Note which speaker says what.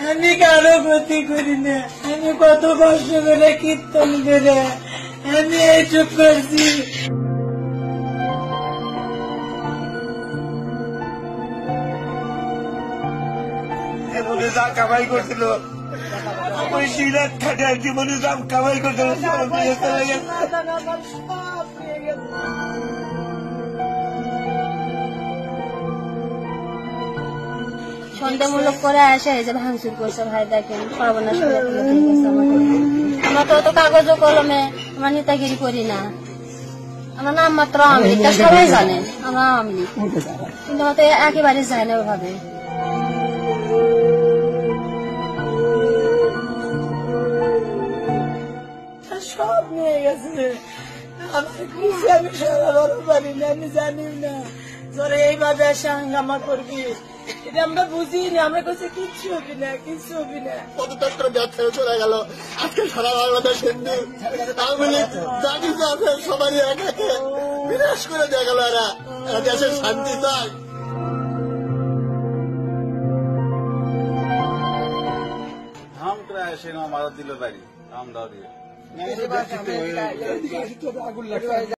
Speaker 1: আমি কারো ক্ষতি করি না, আমি কত কষ্ট করে কীর্তন করে আমি এইসব করছি।
Speaker 2: জীবনে যা কামাই করছিল ওই দিনাত খাটে জীবনে যা কামাই করছিল
Speaker 3: সন্দেহমূলক করে আসে যে ভাঙচুর করছে। ভাই দেখেন সর্বনাশ করে আমরা তো অত কাগজ কলমে আমরা নেতাগিরি করি না, আমার নাম মাত্র আওয়ামী লীগ, সবাই জানে আমরা আওয়ামী লীগ, কিন্তু আমার তো একেবারে যায় না ওভাবে।
Speaker 1: সব নিয়ে গেছে, আমার কিছু আমি সারা বড় পারি না, আমি জানি না তোরা এইভাবে এসে হাঙ্গামা করবি, এটা আমরা বুঝি না। আমরা কাছে কিচ্ছু হবি না, কিচ্ছু হবি না।
Speaker 2: পদত্যাগ ব্যাগ ছেড়ে চলে গেল। আজকে সারা বাংলাদেশ হিন্দু আওয়ামী লীগ জানি যে আছে সবারই একাকে বিনাশ করে দিয়ে গেল। এরা দেশের শান্তি চায়। ধাম করে এসে মারা দিল বাড়ি আমদাও দিয়ে।